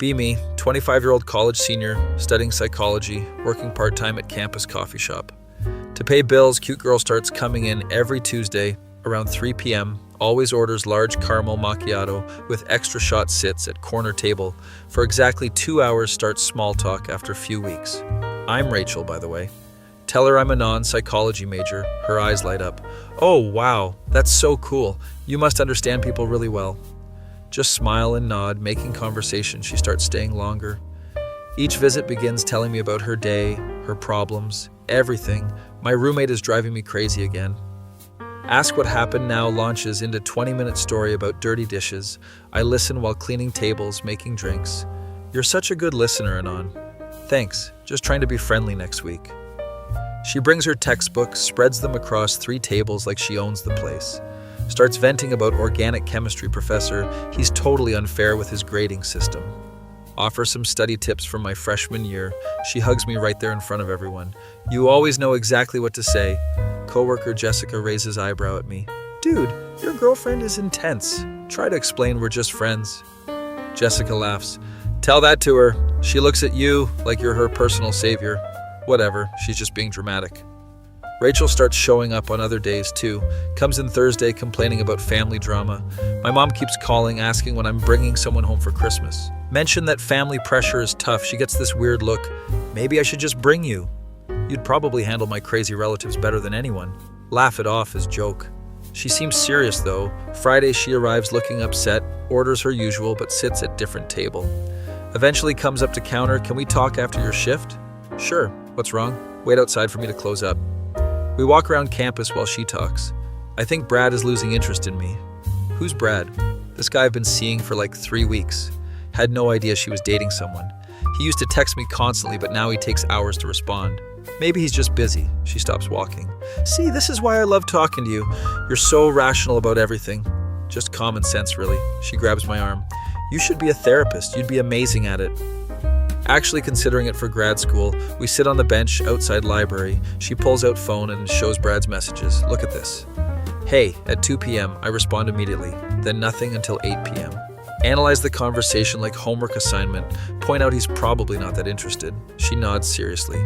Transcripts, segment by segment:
Be me, 25-year-old college senior, studying psychology, working part-time at campus coffee shop. To pay bills, cute girl starts coming in every Tuesday around 3 p.m., always orders large caramel macchiato with extra shot sits at corner table. For exactly 2 hours starts small talk after a few weeks. I'm Rachel, by the way. Tell her I'm a non-psychology major. Her eyes light up. Oh, wow, that's so cool. You must understand people really well. Just smile and nod, making conversation. She starts staying longer. Each visit begins telling me about her day, her problems, everything. My roommate is driving me crazy again. Ask What Happened Now launches into 20-minute story about dirty dishes. I listen while cleaning tables, making drinks. You're such a good listener, Anon. Thanks, just trying to be friendly next week. She brings her textbooks, spreads them across 3 tables like she owns the place. Starts venting about organic chemistry professor. He's totally unfair with his grading system. Offer some study tips from my freshman year. She hugs me right there in front of everyone. You always know exactly what to say. Coworker Jessica raises eyebrow at me. Dude, your girlfriend is intense. Try to explain we're just friends. Jessica laughs. Tell that to her. She looks at you like you're her personal savior. Whatever, she's just being dramatic. Rachel starts showing up on other days too. Comes in Thursday complaining about family drama. My mom keeps calling, asking when I'm bringing someone home for Christmas. Mention that family pressure is tough. She gets this weird look. Maybe I should just bring you. You'd probably handle my crazy relatives better than anyone. Laugh it off as joke. She seems serious though. Friday she arrives looking upset, orders her usual but sits at different table. Eventually comes up to counter. Can we talk after your shift? Sure. What's wrong? Wait outside for me to close up. We walk around campus while she talks. I think Brad is losing interest in me. Who's Brad? This guy I've been seeing for like 3 weeks. Had no idea she was dating someone. He used to text me constantly, but now he takes hours to respond. Maybe he's just busy. She stops walking. See, this is why I love talking to you. You're so rational about everything. Just common sense, really. She grabs my arm. You should be a therapist. You'd be amazing at it. Actually considering it for grad school. We sit on the bench outside library. She pulls out phone and shows Brad's messages. Look at this. Hey, at 2 p.m. I respond immediately. Then nothing until 8 p.m. Analyze the conversation like homework assignment. Point out he's probably not that interested. She nods seriously.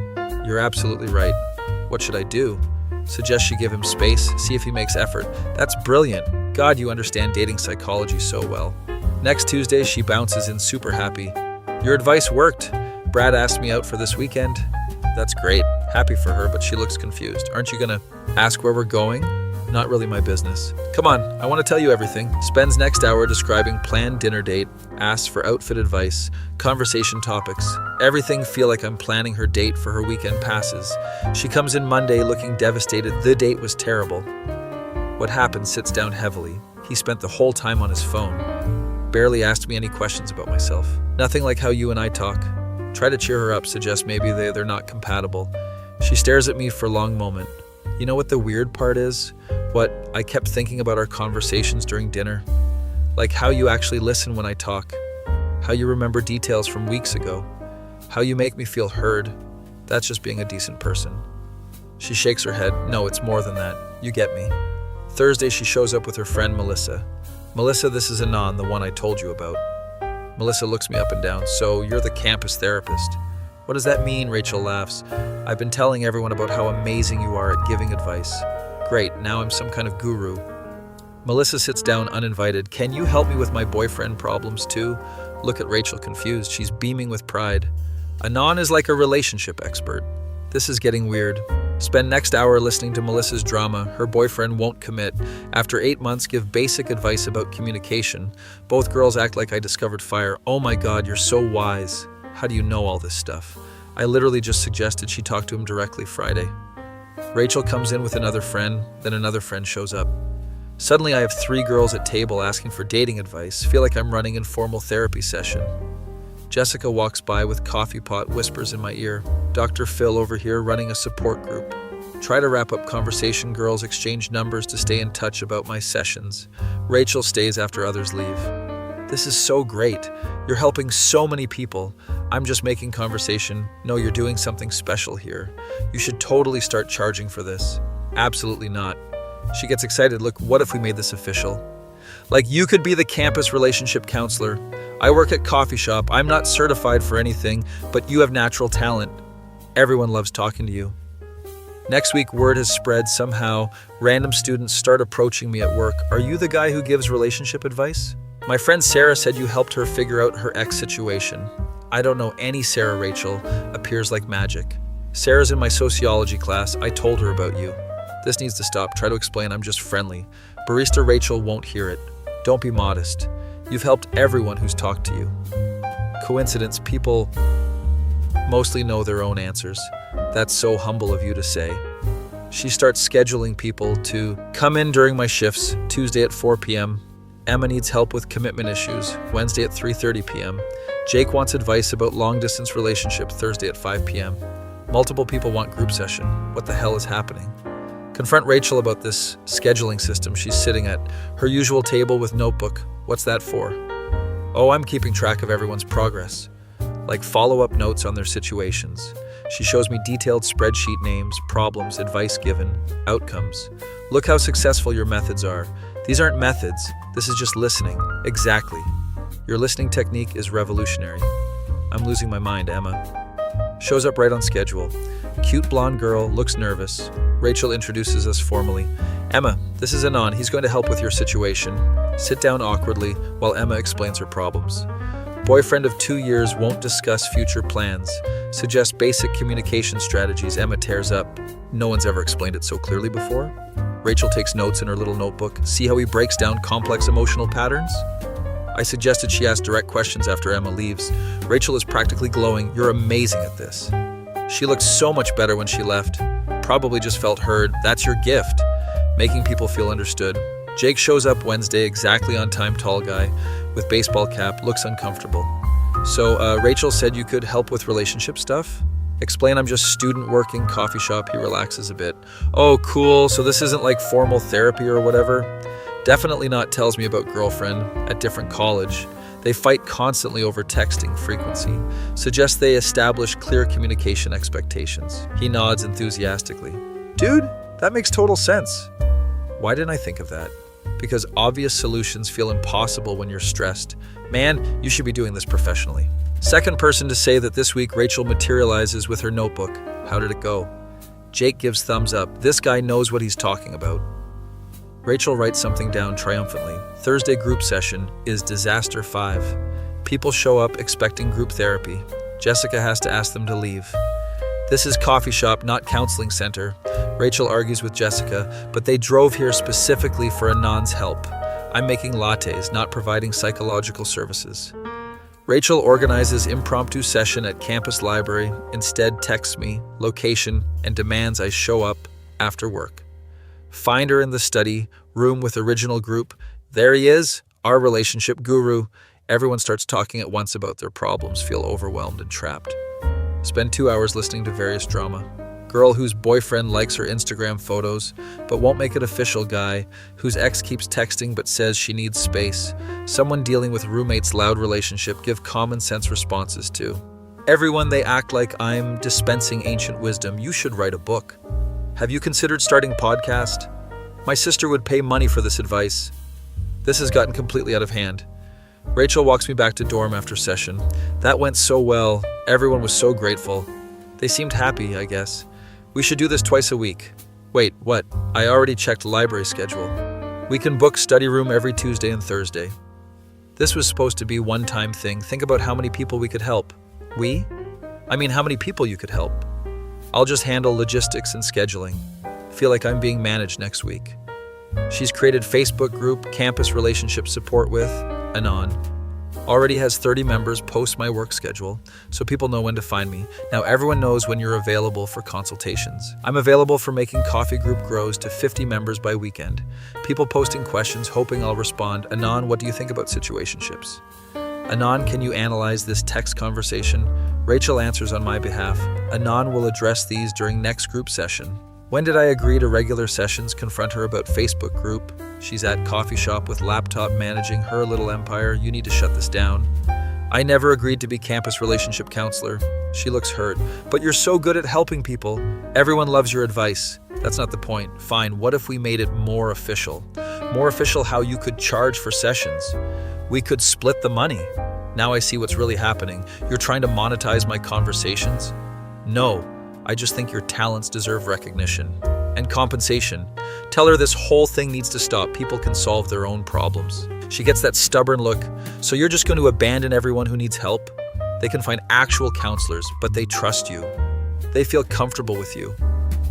You're absolutely right. What should I do? Suggest she give him space, see if he makes effort. That's brilliant. God, you understand dating psychology so well. Next Tuesday, she bounces in super happy. Your advice worked. Brad asked me out for this weekend. That's great. Happy for her, but she looks confused. Aren't you gonna ask where we're going? Not really my business. Come on, I want to tell you everything. Spends next hour describing planned dinner date, asks for outfit advice, conversation topics. Everything feel like I'm planning her date for her weekend passes. She comes in Monday looking devastated. The date was terrible. What happened sits down heavily. He spent the whole time on his phone. Barely asked me any questions about myself. Nothing like how you and I talk. Try to cheer her up, suggest maybe they're not compatible. She stares at me for a long moment. You know what the weird part is? What I kept thinking about our conversations during dinner. Like how you actually listen when I talk. How you remember details from weeks ago. How you make me feel heard. That's just being a decent person. She shakes her head. No, it's more than that. You get me. Thursday, she shows up with her friend Melissa. Melissa, this is Anon, the one I told you about. Melissa looks me up and down. So you're the campus therapist. What does that mean? Rachel laughs. I've been telling everyone about how amazing you are at giving advice. Great, now I'm some kind of guru. Melissa sits down uninvited. Can you help me with my boyfriend problems too? Look at Rachel confused. She's beaming with pride. Anon is like a relationship expert. This is getting weird. Spend next hour listening to Melissa's drama. Her boyfriend won't commit. After 8 months, give basic advice about communication. Both girls act like I discovered fire. Oh my God, you're so wise. How do you know all this stuff? I literally just suggested she talk to him directly Friday. Rachel comes in with another friend, then another friend shows up. Suddenly I have 3 girls at table asking for dating advice. Feel like I'm running informal therapy session. Jessica walks by with coffee pot, whispers in my ear. Dr. Phil over here running a support group. Try to wrap up conversation, girls exchange numbers to stay in touch about my sessions. Rachel stays after others leave. This is so great. You're helping so many people. I'm just making conversation. No, you're doing something special here. You should totally start charging for this. Absolutely not. She gets excited. Look, what if we made this official? Like you could be the campus relationship counselor. I work at coffee shop. I'm not certified for anything, but you have natural talent. Everyone loves talking to you. Next week, word has spread somehow. Random students start approaching me at work. Are you the guy who gives relationship advice? My friend Sarah said you helped her figure out her ex situation. I don't know any Sarah. Rachel appears like magic. Sarah's in my sociology class. I told her about you. This needs to stop. Try to explain I'm just friendly. Barista Rachel won't hear it. Don't be modest. You've helped everyone who's talked to you. Coincidence, people mostly know their own answers. That's so humble of you to say. She starts scheduling people to come in during my shifts, Tuesday at 4 p.m. Emma needs help with commitment issues, Wednesday at 3:30 p.m. Jake wants advice about long-distance relationship, Thursday at 5 p.m. Multiple people want group session. What the hell is happening? Confront Rachel about this scheduling system. She's sitting at her usual table with notebook. What's that for? Oh, I'm keeping track of everyone's progress. Like follow-up notes on their situations. She shows me detailed spreadsheet names, problems, advice given, outcomes. Look how successful your methods are. These aren't methods. This is just listening. Exactly. Your listening technique is revolutionary. I'm losing my mind, Emma. Shows up right on schedule. Cute blonde girl, looks nervous. Rachel introduces us formally. Emma, this is Anon. He's going to help with your situation. Sit down awkwardly while Emma explains her problems. Boyfriend of 2 years won't discuss future plans. Suggest basic communication strategies. Emma tears up. No one's ever explained it so clearly before. Rachel takes notes in her little notebook. See how he breaks down complex emotional patterns? I suggested she ask direct questions after Emma leaves. Rachel is practically glowing. You're amazing at this. She looked so much better when she left. Probably just felt heard. That's your gift. Making people feel understood. Jake shows up Wednesday, exactly on time, tall guy, with baseball cap, looks uncomfortable. So, Rachel said you could help with relationship stuff? Explain I'm just student working, coffee shop. He relaxes a bit. Oh, cool. So this isn't like formal therapy or whatever? Definitely not. Tells me about girlfriend at different college. They fight constantly over texting frequency. Suggest they establish clear communication expectations. He nods enthusiastically. Dude, that makes total sense. Why didn't I think of that? Because obvious solutions feel impossible when you're stressed. Man, you should be doing this professionally. Second person to say that this week Rachel materializes with her notebook. How did it go? Jake gives thumbs up. This guy knows what he's talking about. Rachel writes something down triumphantly. Thursday group session is disaster 5. People show up expecting group therapy. Jessica has to ask them to leave. This is coffee shop, not counseling center. Rachel argues with Jessica, but they drove here specifically for Anon's help. I'm making lattes, not providing psychological services. Rachel organizes impromptu session at campus library, instead texts me, location, and demands I show up after work. Find her in the study, room with original group. There he is, our relationship guru. Everyone starts talking at once about their problems, feel overwhelmed and trapped. Spend 2 hours listening to various drama. Girl whose boyfriend likes her Instagram photos, but won't make it official. Guy whose ex keeps texting but says she needs space. Someone dealing with roommate's loud relationship. Give common sense responses to. Everyone, they act like I'm dispensing ancient wisdom. You should write a book. Have you considered starting podcast? My sister would pay money for this advice. This has gotten completely out of hand. Rachel walks me back to dorm after session. That went so well. Everyone was so grateful. They seemed happy, I guess. We should do this twice a week. Wait, what? I already checked library schedule. We can book study room every Tuesday and Thursday. This was supposed to be one-time thing. Think about how many people we could help. How many people you could help. I'll just handle logistics and scheduling. Feel like I'm being managed next week. She's created Facebook group, campus relationship support with Anon. Already has 30 members, post my work schedule, so people know when to find me. Now everyone knows when you're available for consultations. I'm available for making coffee group grows to 50 members by weekend. People posting questions, hoping I'll respond. Anon, what do you think about situationships? Anon, can you analyze this text conversation? Rachel answers on my behalf. Anon will address these during next group session. When did I agree to regular sessions? Confront her about Facebook group. She's at coffee shop with laptop managing her little empire. You need to shut this down. I never agreed to be campus relationship counselor. She looks hurt. But you're so good at helping people. Everyone loves your advice. That's not the point. Fine, what if we made it more official? More official how you could charge for sessions. We could split the money. Now I see what's really happening. You're trying to monetize my conversations? No, I just think your talents deserve recognition. And compensation. Tell her this whole thing needs to stop. People can solve their own problems. She gets that stubborn look. So you're just going to abandon everyone who needs help? They can find actual counselors, but they trust you. They feel comfortable with you.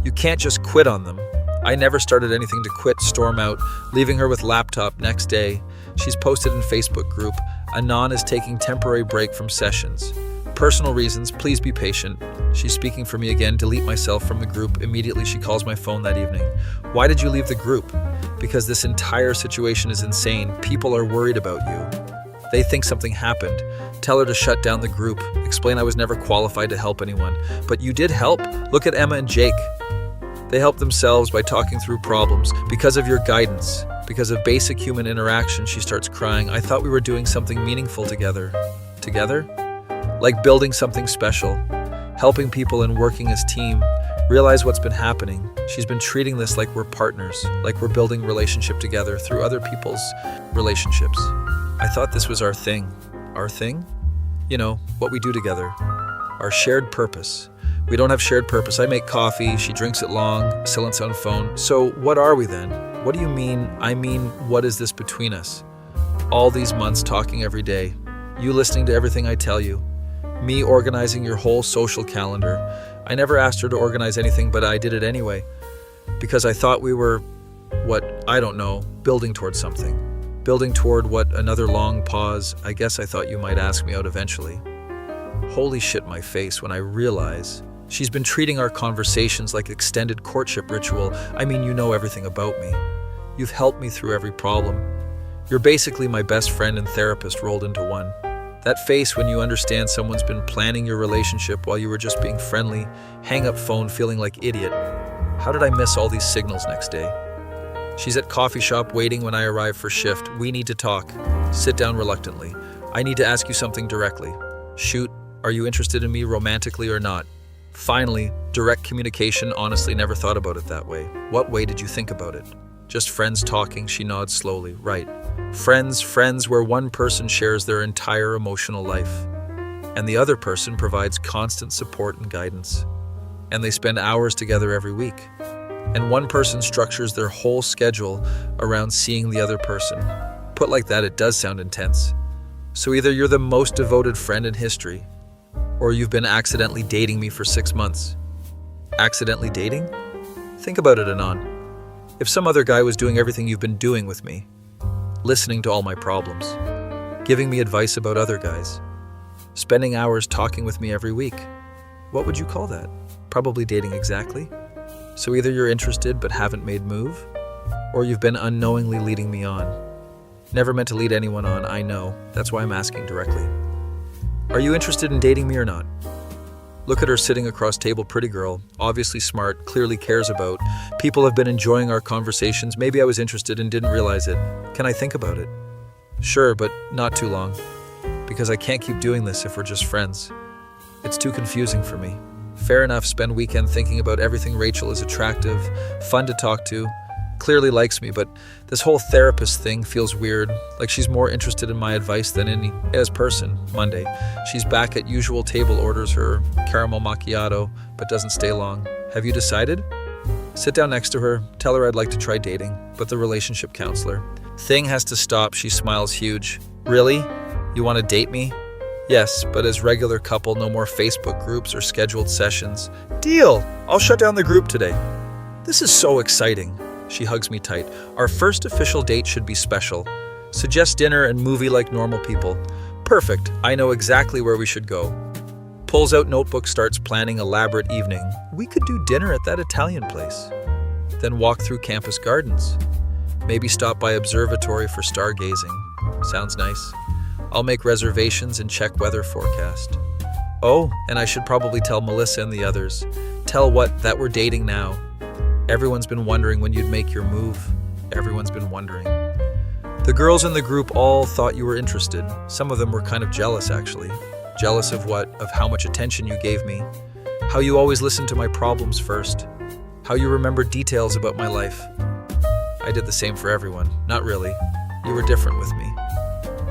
You can't just quit on them. I never started anything to quit, storm out, leaving her with laptop next day. She's posted in Facebook group, Anon is taking temporary break from sessions. Personal reasons, please be patient. She's speaking for me again, delete myself from the group. Immediately she calls my phone that evening. Why did you leave the group? Because this entire situation is insane. People are worried about you. They think something happened. Tell her to shut down the group. Explain I was never qualified to help anyone. But you did help. Look at Emma and Jake. They helped themselves by talking through problems. Because of your guidance, because of basic human interaction, she starts crying. I thought we were doing something meaningful together. Together? Like building something special, helping people and working as team. Realize what's been happening. She's been treating this like we're partners, like we're building relationship together through other people's relationships. I thought this was our thing. Our thing? You know, what we do together. Our shared purpose. We don't have shared purpose. I make coffee, she drinks it long, silence on phone. So what are we then? What do you mean? I mean, what is this between us? All these months talking every day. You listening to everything I tell you. Me organizing your whole social calendar. I never asked her to organize anything, but I did it anyway. Because I thought we were, I don't know, building towards something. Building toward another long pause. I guess I thought you might ask me out eventually. Holy shit, my face when I realize she's been treating our conversations like extended courtship ritual. I mean, you know everything about me. You've helped me through every problem. You're basically my best friend and therapist rolled into one. That face when you understand someone's been planning your relationship while you were just being friendly, hang up phone feeling like idiot. How did I miss all these signals next day? She's at coffee shop waiting when I arrive for shift. We need to talk. Sit down reluctantly. I need to ask you something directly. Shoot, are you interested in me romantically or not? Finally, direct communication. Honestly, never thought about it that way. What way did you think about it? Just friends talking, she nods slowly. Right. Friends where one person shares their entire emotional life and the other person provides constant support and guidance. And they spend hours together every week. And one person structures their whole schedule around seeing the other person. Put like that, it does sound intense. So either you're the most devoted friend in history, or you've been accidentally dating me for 6 months. Accidentally dating? Think about it, Anon. If some other guy was doing everything you've been doing with me, listening to all my problems, giving me advice about other guys, spending hours talking with me every week, what would you call that? Probably dating exactly. So either you're interested but haven't made move, or you've been unknowingly leading me on. Never meant to lead anyone on, I know. That's why I'm asking directly. Are you interested in dating me or not? Look at her sitting across table, pretty girl, obviously smart, clearly cares about. People have been enjoying our conversations. Maybe I was interested and didn't realize it. Can I think about it? Sure, but not too long. Because I can't keep doing this if we're just friends. It's too confusing for me. Fair enough, spend weekend thinking about everything. Rachel is attractive, fun to talk to, clearly likes me, but this whole therapist thing feels weird, like she's more interested in my advice than as person. Monday, she's back at usual table, orders her caramel macchiato, but doesn't stay long. Have you decided? Sit down next to her, tell her I'd like to try dating, but the relationship counselor. Thing has to stop, she smiles huge. Really? You want to date me? Yes, but as regular couple, no more Facebook groups or scheduled sessions. Deal! I'll shut down the group today. This is so exciting. She hugs me tight. Our first official date should be special. Suggest dinner and movie like normal people. Perfect. I know exactly where we should go. Pulls out notebook, starts planning elaborate evening. We could do dinner at that Italian place. Then walk through campus gardens. Maybe stop by observatory for stargazing. Sounds nice. I'll make reservations and check weather forecast. Oh, and I should probably tell Melissa and the others. Tell that we're dating now. Everyone's been wondering when you'd make your move. Everyone's been wondering. The girls in the group all thought you were interested. Some of them were kind of jealous, actually. Jealous of what? Of how much attention you gave me. How you always listened to my problems first. How you remembered details about my life. I did the same for everyone. Not really. You were different with me.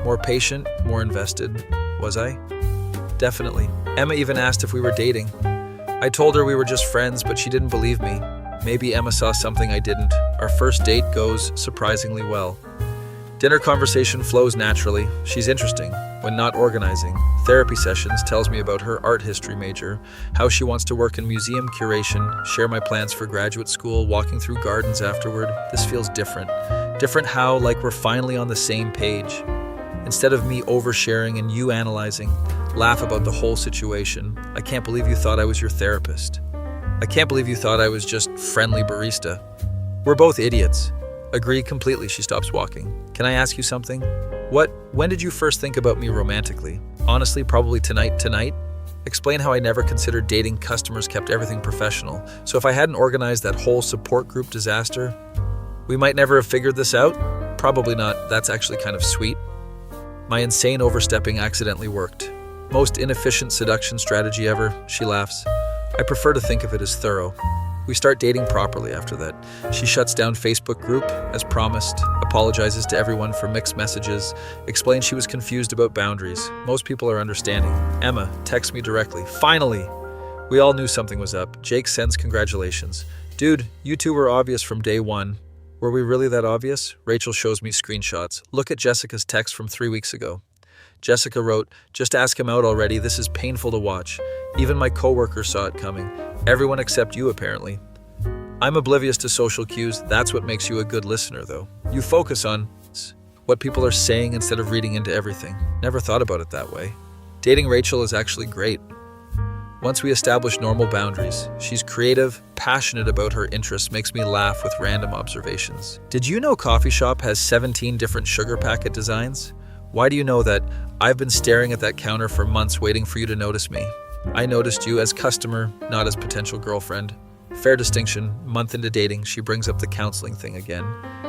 More patient, more invested. Was I? Definitely. Emma even asked if we were dating. I told her we were just friends, but she didn't believe me. Maybe Emma saw something I didn't. Our first date goes surprisingly well. Dinner conversation flows naturally. She's interesting when not organizing. Therapy sessions tells me about her art history major, how she wants to work in museum curation, share my plans for graduate school, walking through gardens afterward. This feels different. Different how, like we're finally on the same page. Instead of me oversharing and you analyzing, laugh about the whole situation. I can't believe you thought I was your therapist. I can't believe you thought I was just friendly barista. We're both idiots. Agree completely. She stops walking. Can I ask you something? When did you first think about me romantically? Honestly, probably tonight. Explain how I never considered dating customers, kept everything professional. So if I hadn't organized that whole support group disaster, we might never have figured this out? Probably not. That's actually kind of sweet. My insane overstepping accidentally worked. Most inefficient seduction strategy ever, she laughs. I prefer to think of it as thorough. We start dating properly after that. She shuts down Facebook group, as promised, apologizes to everyone for mixed messages, explains she was confused about boundaries. Most people are understanding. Emma texts me directly. Finally! We all knew something was up. Jake sends congratulations. Dude, you two were obvious from day one. Were we really that obvious? Rachel shows me screenshots. Look at Jessica's text from 3 weeks ago. Jessica wrote, just ask him out already. This is painful to watch. Even my coworker saw it coming. Everyone except you, apparently. I'm oblivious to social cues. That's what makes you a good listener, though. You focus on what people are saying instead of reading into everything. Never thought about it that way. Dating Rachel is actually great. Once we establish normal boundaries, she's creative, passionate about her interests, makes me laugh with random observations. Did you know Coffee Shop has 17 different sugar packet designs? Why do you know that? I've been staring at that counter for months waiting for you to notice me. I noticed you as customer, not as potential girlfriend. Fair distinction. Month into dating, she brings up the counseling thing again.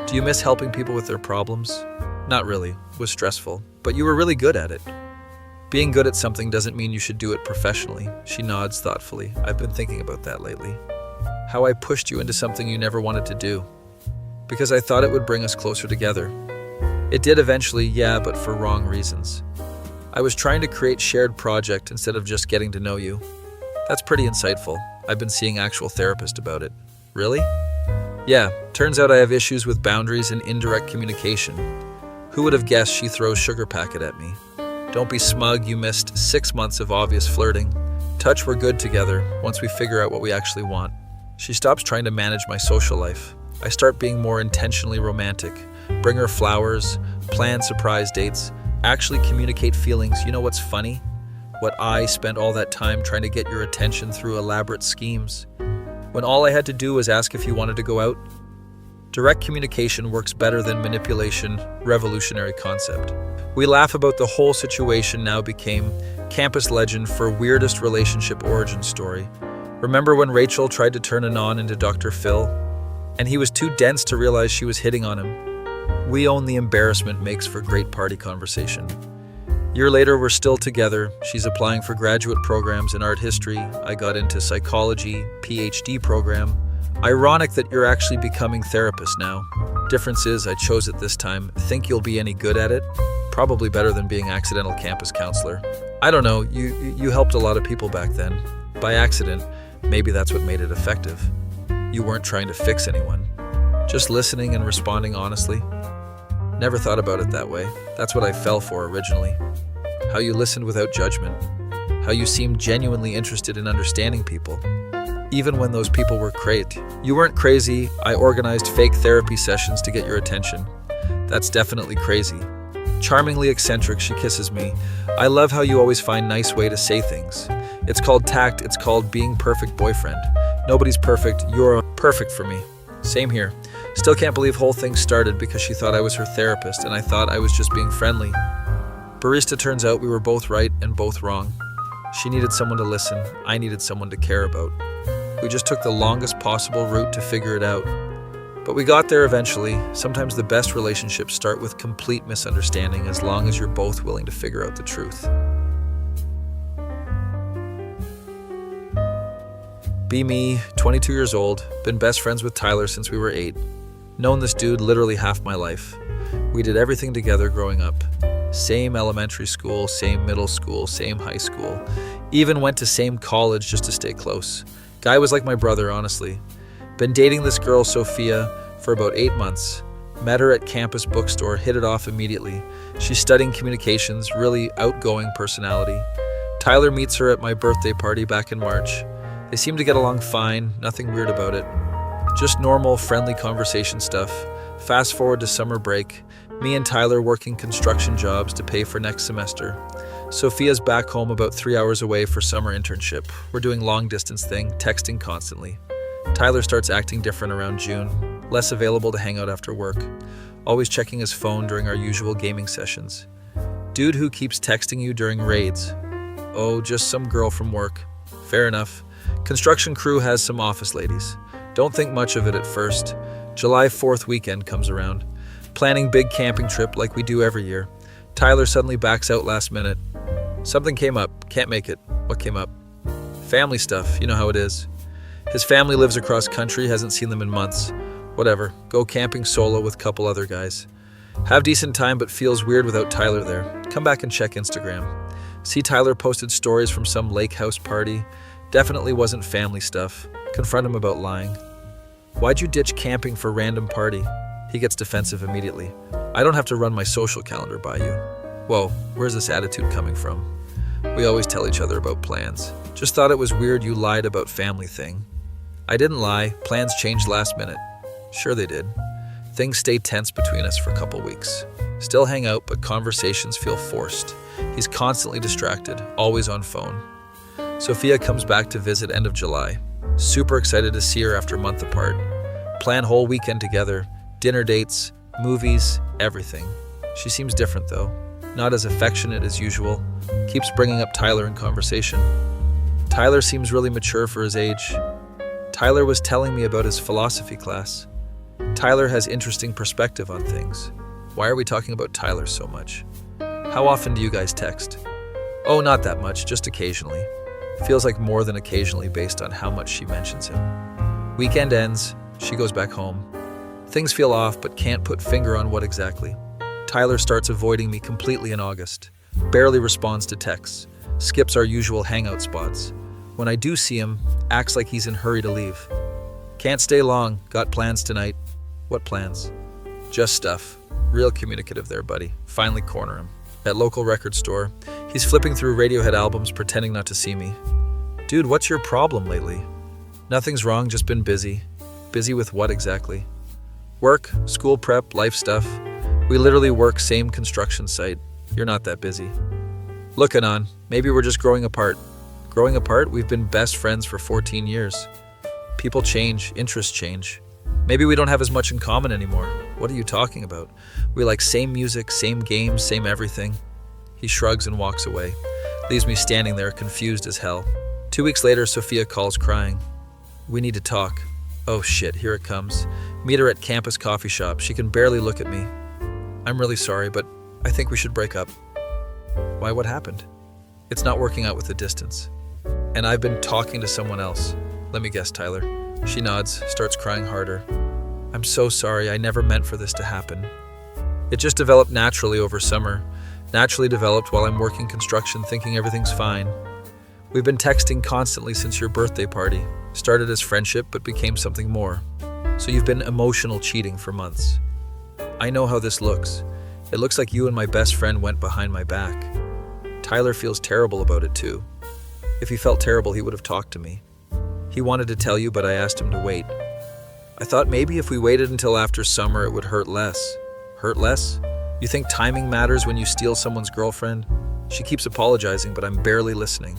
Do you miss helping people with their problems? Not really. It was stressful. But you were really good at it. Being good at something doesn't mean you should do it professionally. She nods thoughtfully. I've been thinking about that lately. How I pushed you into something you never wanted to do. Because I thought it would bring us closer together. It did eventually, yeah, but for wrong reasons. I was trying to create shared project instead of just getting to know you. That's pretty insightful. I've been seeing actual therapist about it. Really? Yeah, turns out I have issues with boundaries and indirect communication. Who would have guessed she throws sugar packet at me? Don't be smug, you missed 6 months of obvious flirting. Touch, we're good together once we figure out what we actually want. She stops trying to manage my social life. I start being more intentionally romantic. Bring her flowers, plan surprise dates, actually communicate feelings. You know what's funny? What I spent all that time trying to get your attention through elaborate schemes. When all I had to do was ask if you wanted to go out. Direct communication works better than manipulation, revolutionary concept. We laugh about the whole situation now became campus legend for weirdest relationship origin story. Remember when Rachel tried to turn Anon into Dr. Phil? And he was too dense to realize she was hitting on him. We own the embarrassment makes for great party conversation. Year later, we're still together. She's applying for graduate programs in art history. I got into psychology, PhD program. Ironic that you're actually becoming therapist now. Difference is I chose it this time. Think you'll be any good at it? Probably better than being accidental campus counselor. I don't know, you helped a lot of people back then. By accident, maybe that's what made it effective. You weren't trying to fix anyone. Just listening and responding honestly. Never thought about it that way. That's what I fell for originally. How you listened without judgment. How you seemed genuinely interested in understanding people. Even when those people were great. You weren't crazy. I organized fake therapy sessions to get your attention. That's definitely crazy. Charmingly eccentric, she kisses me. I love how you always find nice way to say things. It's called tact. It's called being perfect boyfriend. Nobody's perfect. You're perfect for me. Same here. Still can't believe whole thing started because she thought I was her therapist and I thought I was just being friendly. Barista, turns out we were both right and both wrong. She needed someone to listen. I needed someone to care about. We just took the longest possible route to figure it out. But we got there eventually. Sometimes the best relationships start with complete misunderstanding as long as you're both willing to figure out the truth. Be me, 22 years old, been best friends with Tyler since we were 8. Known this dude literally half my life. We did everything together growing up. Same elementary school, same middle school, same high school. Even went to same college just to stay close. Guy was like my brother, honestly. Been dating this girl, Sophia, for about 8 months. Met her at campus bookstore, hit it off immediately. She's studying communications, really outgoing personality. Tyler meets her at my birthday party back in March. They seem to get along fine, nothing weird about it. Just normal, friendly conversation stuff. Fast forward to summer break. Me and Tyler working construction jobs to pay for next semester. Sophia's back home about 3 hours away for summer internship. We're doing long distance thing, texting constantly. Tyler starts acting different around June. Less available to hang out after work. Always checking his phone during our usual gaming sessions. Dude who keeps texting you during raids. Oh, just some girl from work. Fair enough. Construction crew has some office ladies. Don't think much of it at first. July 4th weekend comes around. Planning big camping trip like we do every year. Tyler suddenly backs out last minute. Something came up. Can't make it. What came up? Family stuff. You know how it is. His family lives across country, hasn't seen them in months. Whatever. Go camping solo with a couple other guys. Have decent time but feels weird without Tyler there. Come back and check Instagram. See Tyler posted stories from some lake house party. Definitely wasn't family stuff. Confront him about lying. Why'd you ditch camping for random party? He gets defensive immediately. I don't have to run my social calendar by you. Whoa, where's this attitude coming from? We always tell each other about plans. Just thought it was weird you lied about family thing. I didn't lie. Plans changed last minute. Sure they did. Things stay tense between us for a couple weeks. Still hang out, but conversations feel forced. He's constantly distracted, always on phone. Sophia comes back to visit end of July. Super excited to see her after a month apart. Plan whole weekend together. Dinner dates, movies, everything. She seems different though. Not as affectionate as usual. Keeps bringing up Tyler in conversation. Tyler seems really mature for his age. Tyler was telling me about his philosophy class. Tyler has interesting perspective on things. Why are we talking about Tyler so much? How often do you guys text? Oh, not that much, just occasionally. Feels like more than occasionally based on how much she mentions him. Weekend ends, she goes back home. Things feel off but can't put finger on what exactly. Tyler starts avoiding me completely in August. Barely responds to texts. Skips our usual hangout spots. When I do see him, acts like he's in a hurry to leave. Can't stay long, got plans tonight. What plans? Just stuff. Real communicative there, buddy. Finally corner him. At local record store, he's flipping through Radiohead albums pretending not to see me. Dude, what's your problem lately? Nothing's wrong, just been busy. Busy with what exactly? Work, school prep, life stuff. We literally work same construction site. You're not that busy. Looking on, maybe we're just growing apart. Growing apart? We've been best friends for 14 years. People change, interests change. Maybe we don't have as much in common anymore. What are you talking about? We like same music, same games, same everything. He shrugs and walks away. Leaves me standing there, confused as hell. 2 weeks later, Sophia calls crying. We need to talk. Oh shit, here it comes. Meet her at campus coffee shop. She can barely look at me. I'm really sorry, but I think we should break up. Why, what happened? It's not working out with the distance. And I've been talking to someone else. Let me guess, Tyler. She nods, starts crying harder. I'm so sorry, I never meant for this to happen. It just developed naturally over summer. Naturally developed while I'm working construction thinking everything's fine. We've been texting constantly since your birthday party. Started as friendship but became something more. So you've been emotional cheating for months. I know how this looks. It looks like you and my best friend went behind my back. Tyler feels terrible about it too. If he felt terrible, he would have talked to me. He wanted to tell you, but I asked him to wait. I thought maybe if we waited until after summer, it would hurt less. Hurt less? You think timing matters when you steal someone's girlfriend? She keeps apologizing, but I'm barely listening.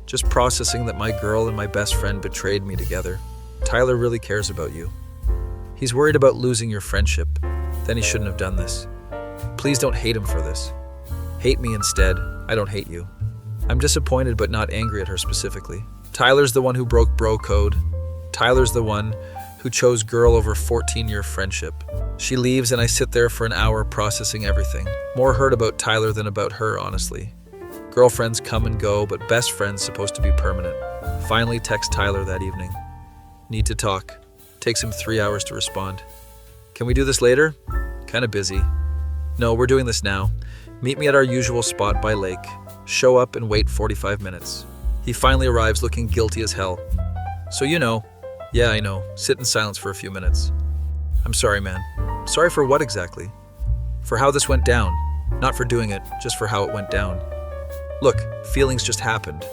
Just processing that my girl and my best friend betrayed me together. Tyler really cares about you. He's worried about losing your friendship. Then he shouldn't have done this. Please don't hate him for this. Hate me instead. I don't hate you. I'm disappointed but not angry at her specifically. Tyler's the one who broke bro code. Tyler's the one who chose girl over 14-year friendship. She leaves and I sit there for an hour processing everything. More hurt about Tyler than about her, honestly. Girlfriends come and go, but best friends supposed to be permanent. Finally text Tyler that evening. Need to talk. Takes him 3 hours to respond. Can we do this later? Kinda busy. No, we're doing this now. Meet me at our usual spot by lake. Show up and wait 45 minutes. He finally arrives looking guilty as hell. So you know. Yeah, I know. Sit in silence for a few minutes. I'm sorry, man. Sorry for what exactly? For how this went down. Not for doing it, just for how it went down. Look, feelings just happened.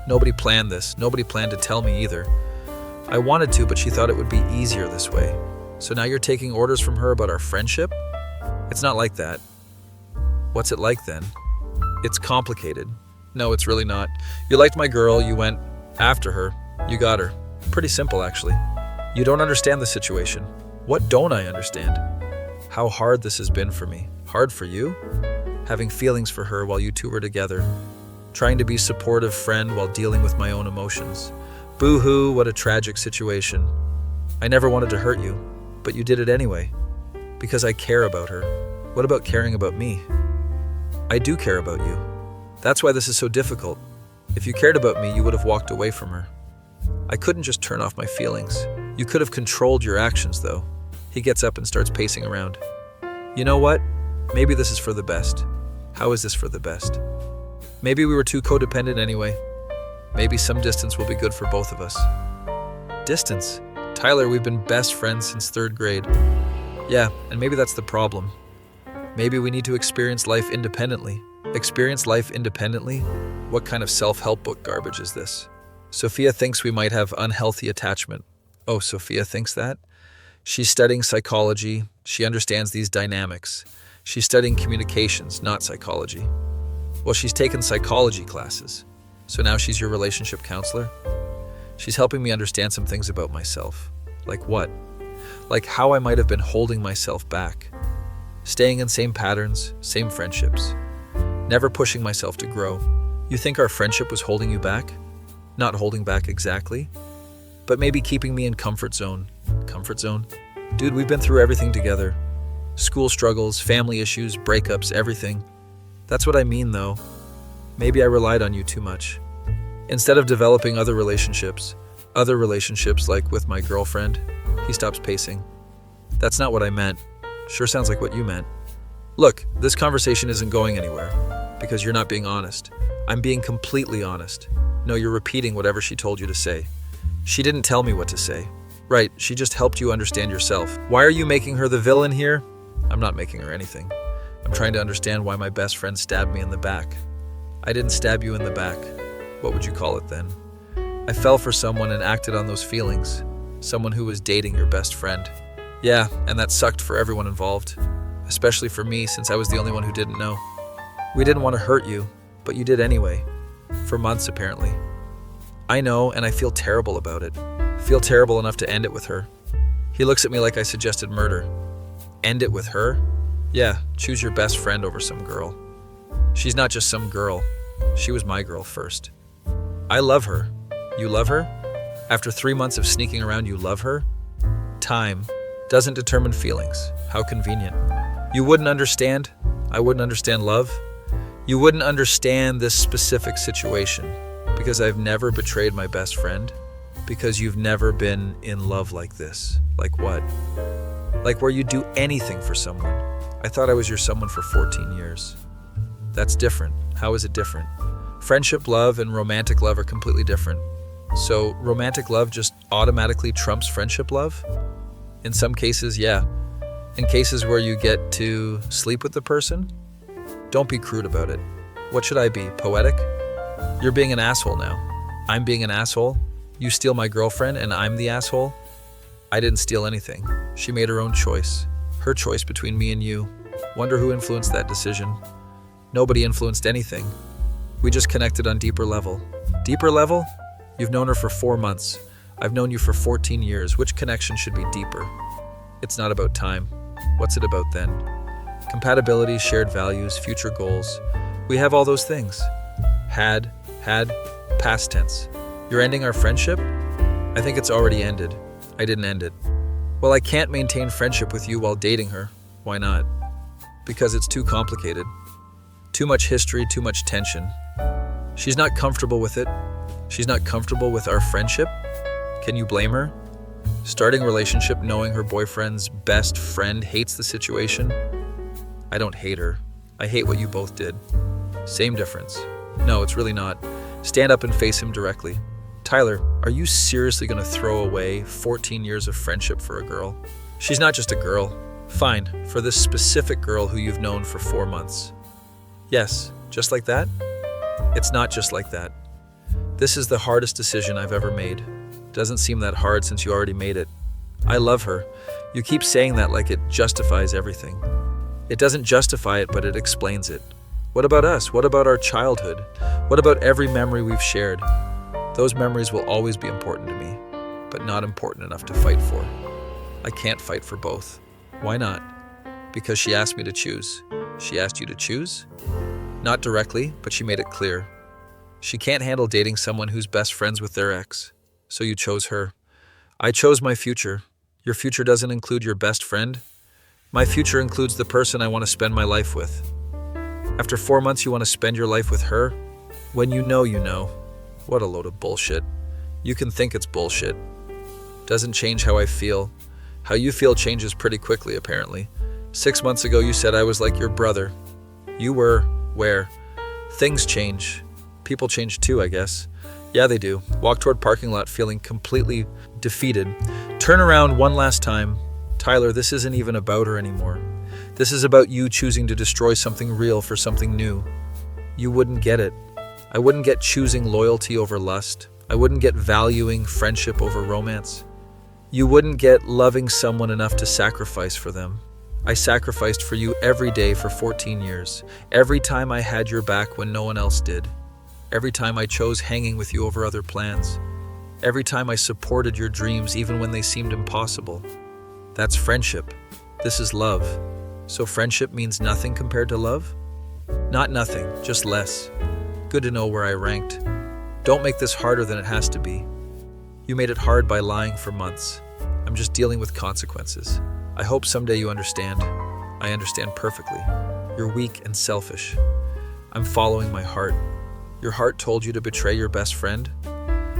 Nobody planned this. Nobody planned to tell me either. I wanted to, but she thought it would be easier this way. So now you're taking orders from her about our friendship? It's not like that. What's it like then? It's complicated. No, it's really not. You liked my girl, you went after her, you got her. Pretty simple, actually. You don't understand the situation. What don't I understand? How hard this has been for me. Hard for you? Having feelings for her while you two were together. Trying to be a supportive friend while dealing with my own emotions. Boo-hoo, what a tragic situation. I never wanted to hurt you, but you did it anyway. Because I care about her. What about caring about me? I do care about you. That's why this is so difficult. If you cared about me, you would have walked away from her. I couldn't just turn off my feelings. You could have controlled your actions, though. He gets up and starts pacing around. You know what? Maybe this is for the best. How is this for the best? Maybe we were too codependent anyway. Maybe some distance will be good for both of us. Distance? Tyler, we've been best friends since 3rd grade. Yeah, and maybe that's the problem. Maybe we need to experience life independently. Experience life independently? What kind of self-help book garbage is this? Sophia thinks we might have unhealthy attachment. Oh, Sophia thinks that? She's studying psychology. She understands these dynamics. She's studying communications, not psychology. Well, she's taken psychology classes. So now she's your relationship counselor? She's helping me understand some things about myself. Like what? Like how I might have been holding myself back. Staying in same patterns, same friendships. Never pushing myself to grow. You think our friendship was holding you back? Not holding back exactly, but maybe keeping me in comfort zone. Comfort zone? Dude, we've been through everything together. School struggles, family issues, breakups, everything. That's what I mean, though. Maybe I relied on you too much. Instead of developing other relationships like with my girlfriend, he stops pacing. That's not what I meant. Sure sounds like what you meant. Look, this conversation isn't going anywhere because you're not being honest. I'm being completely honest. No, you're repeating whatever she told you to say. She didn't tell me what to say. Right, she just helped you understand yourself. Why are you making her the villain here? I'm not making her anything. I'm trying to understand why my best friend stabbed me in the back. I didn't stab you in the back. What would you call it then? I fell for someone and acted on those feelings. Someone who was dating your best friend. Yeah, and that sucked for everyone involved. Especially for me, since I was the only one who didn't know. We didn't want to hurt you, but you did anyway. For months, apparently. I know, and I feel terrible about it. Feel terrible enough to end it with her. He looks at me like I suggested murder. End it with her? Yeah, choose your best friend over some girl. She's not just some girl. She was my girl first. I love her. You love her? After 3 months of sneaking around, you love her? Time doesn't determine feelings. How convenient. You wouldn't understand? I wouldn't understand love? You wouldn't understand this specific situation because I've never betrayed my best friend? Because you've never been in love like this. Like what? Like where you do anything for someone. I thought I was your someone for 14 years. That's different. How is it different? Friendship love and romantic love are completely different. So romantic love just automatically trumps friendship love? In some cases, yeah. In cases where you get to sleep with the person? Don't be crude about it. What should I be, poetic? You're being an asshole now. I'm being an asshole? You steal my girlfriend and I'm the asshole? I didn't steal anything. She made her own choice. Her choice between me and you. Wonder who influenced that decision. Nobody influenced anything. We just connected on deeper level. Deeper level? You've known her for 4 months. I've known you for 14 years. Which connection should be deeper? It's not about time. What's it about then? Compatibility, shared values, future goals. We have all those things. Had, past tense. You're ending our friendship? I think it's already ended. I didn't end it. Well, I can't maintain friendship with you while dating her. Why not? Because it's too complicated. Too much history, too much tension. She's not comfortable with it. She's not comfortable with our friendship. Can you blame her? Starting a relationship knowing her boyfriend's best friend hates the situation? I don't hate her. I hate what you both did. Same difference. No, it's really not. Stand up and face him directly. Tyler, are you seriously going to throw away 14 years of friendship for a girl? She's not just a girl. Fine, for this specific girl who you've known for 4 months. Yes, just like that? It's not just like that. This is the hardest decision I've ever made. Doesn't seem that hard since you already made it. I love her. You keep saying that like it justifies everything. It doesn't justify it, but it explains it. What about us? What about our childhood? What about every memory we've shared? Those memories will always be important to me, but not important enough to fight for. I can't fight for both. Why not? Because she asked me to choose. She asked you to choose? Not directly, but she made it clear. She can't handle dating someone who's best friends with their ex. So you chose her. I chose my future. Your future doesn't include your best friend. My future includes the person I want to spend my life with. After 4 months, you want to spend your life with her? When you know, you know. What a load of bullshit. You can think it's bullshit. Doesn't change how I feel. How you feel changes pretty quickly, apparently. 6 months ago, you said I was like your brother. You were, where? Things change. People change too, I guess. Yeah, they do. Walk toward parking lot feeling completely defeated. Turn around one last time. Tyler, this isn't even about her anymore. This is about you choosing to destroy something real for something new. You wouldn't get it. I wouldn't get choosing loyalty over lust. I wouldn't get valuing friendship over romance. You wouldn't get loving someone enough to sacrifice for them. I sacrificed for you every day for 14 years. Every time I had your back when no one else did. Every time I chose hanging with you over other plans. Every time I supported your dreams even when they seemed impossible. That's friendship. This is love. So friendship means nothing compared to love? Not nothing, just less. Good to know where I ranked. Don't make this harder than it has to be. You made it hard by lying for months. I'm just dealing with consequences. I hope someday you understand. I understand perfectly. You're weak and selfish. I'm following my heart. Your heart told you to betray your best friend?